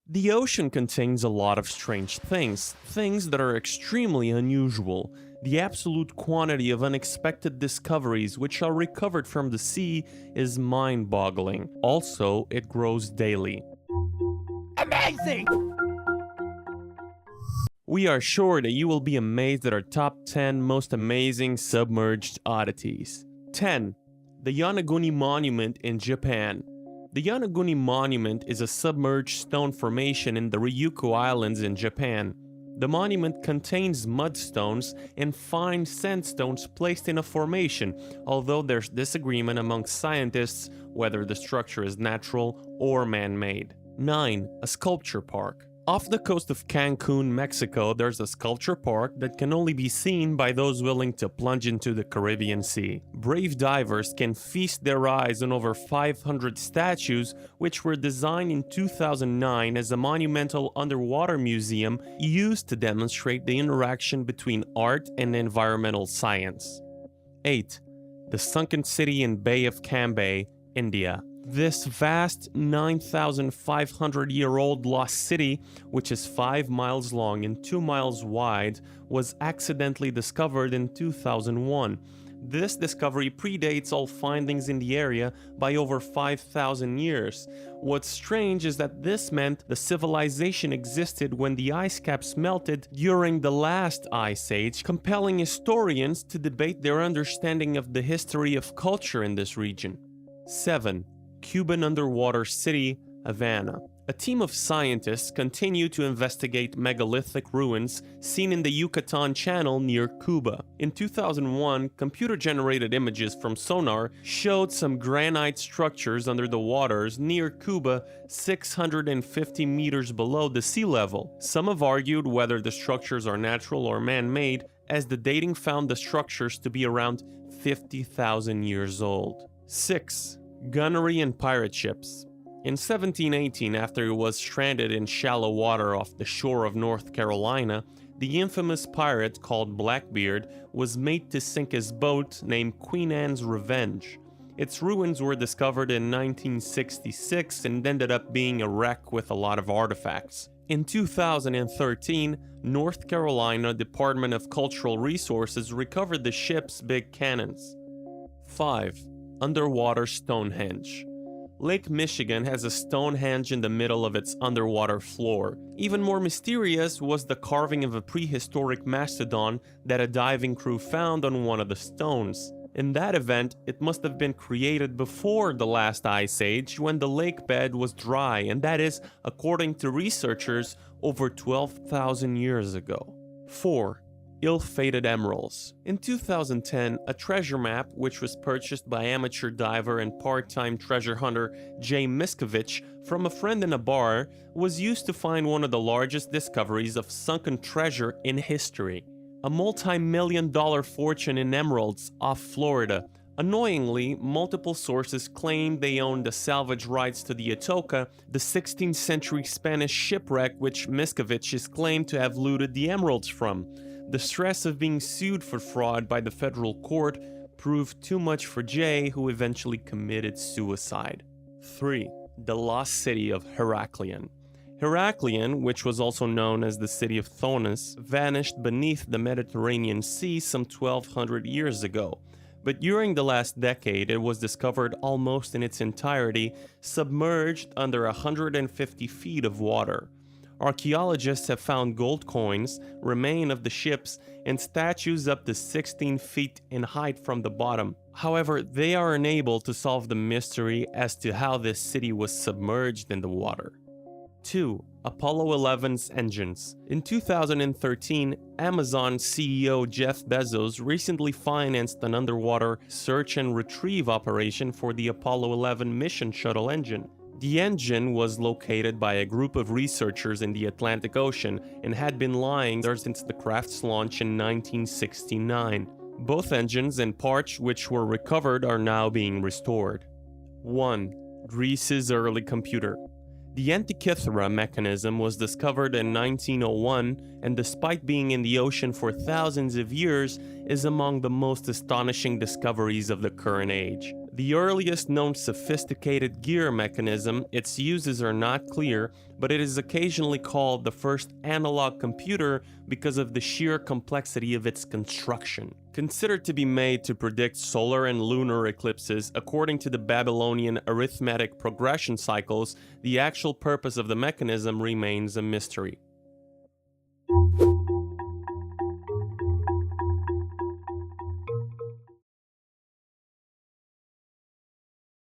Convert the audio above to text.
The ocean contains a lot of strange things that are extremely unusual. The absolute quantity of unexpected discoveries which are recovered from the sea is mind-boggling. Also, it grows daily. Amazing! We are sure that you will be amazed at our top 10 most amazing submerged oddities. 10. The Yonaguni Monument in Japan. The Yonaguni Monument is a submerged stone formation in the Ryukyu Islands in Japan. The monument contains mudstones and fine sandstones placed in a formation, although there's disagreement among scientists whether the structure is natural or man-made. 9. A sculpture park. Off the coast of Cancun, Mexico, there's a sculpture park that can only be seen by those willing to plunge into the Caribbean Sea. Brave divers can feast their eyes on over 500 statues, which were designed in 2009 as a monumental underwater museum used to demonstrate the interaction between art and environmental science. 8. The sunken city in Bay of Cambay, India. This vast 9,500-year-old lost city, which is 5 miles long and 2 miles wide, was accidentally discovered in 2001. This discovery predates all findings in the area by over 5,000 years. What's strange is that this meant the civilization existed when the ice caps melted during the last ice age, compelling historians to debate their understanding of the history of culture in this region. 7. Cuban underwater city, Havana. A team of scientists continue to investigate megalithic ruins seen in the Yucatan Channel near Cuba. In 2001, computer-generated images from sonar showed some granite structures under the waters near Cuba 650 meters below the sea level. Some have argued whether the structures are natural or man-made, as the dating found the structures to be around 50,000 years old. 6. Gunnery and pirate ships. In 1718, after it was stranded in shallow water off the shore of North Carolina, the infamous pirate called Blackbeard was made to sink his boat named Queen Anne's Revenge. Its ruins were discovered in 1966 and ended up being a wreck with a lot of artifacts. In 2013, North Carolina Department of Cultural Resources recovered the ship's big cannons. 5. Underwater Stonehenge. Lake Michigan has a Stonehenge in the middle of its underwater floor. Even more mysterious was the carving of a prehistoric mastodon that a diving crew found on one of the stones. In that event, it must have been created before the last ice age when the lake bed was dry, and that is, according to researchers, over 12,000 years ago. 4. Ill-fated Emerils. In 2010, a treasure map, which was purchased by amateur diver and part-time treasure hunter Jay Miskovich from a friend in a bar, was used to find one of the largest discoveries of sunken treasure in history. A multi-million-dollar fortune in emeralds off Florida. Annoyingly, multiple sources claim they own the salvage rights to the Atoka, the 16th century Spanish shipwreck which Miskovich is claimed to have looted the emeralds from. The stress of being sued for fraud by the federal court proved too much for Jay, who eventually committed suicide. 3. The lost city of Heraklion. Heraklion, which was also known as the city of Thonis, vanished beneath the Mediterranean Sea some 1,200 years ago. But during the last decade, it was discovered almost in its entirety, submerged under 150 feet of water. Archaeologists have found gold coins, remains of the ships, and statues up to 16 feet in height from the bottom. However, they are unable to solve the mystery as to how this city was submerged in the water. 2. Apollo 11's engines. In 2013, Amazon CEO Jeff Bezos recently financed an underwater search and retrieve operation for the Apollo 11 mission shuttle engine. The engine was located by a group of researchers in the Atlantic Ocean and had been lying there since the craft's launch in 1969. Both engines and parts which were recovered are now being restored. 1. Greece's early computer. The Antikythera mechanism was discovered in 1901 and, despite being in the ocean for thousands of years, is among the most astonishing discoveries of the current age. The earliest known sophisticated gear mechanism, its uses are not clear, but it is occasionally called the first analog computer because of the sheer complexity of its construction. Considered to be made to predict solar and lunar eclipses according to the Babylonian arithmetic progression cycles, the actual purpose of the mechanism remains a mystery.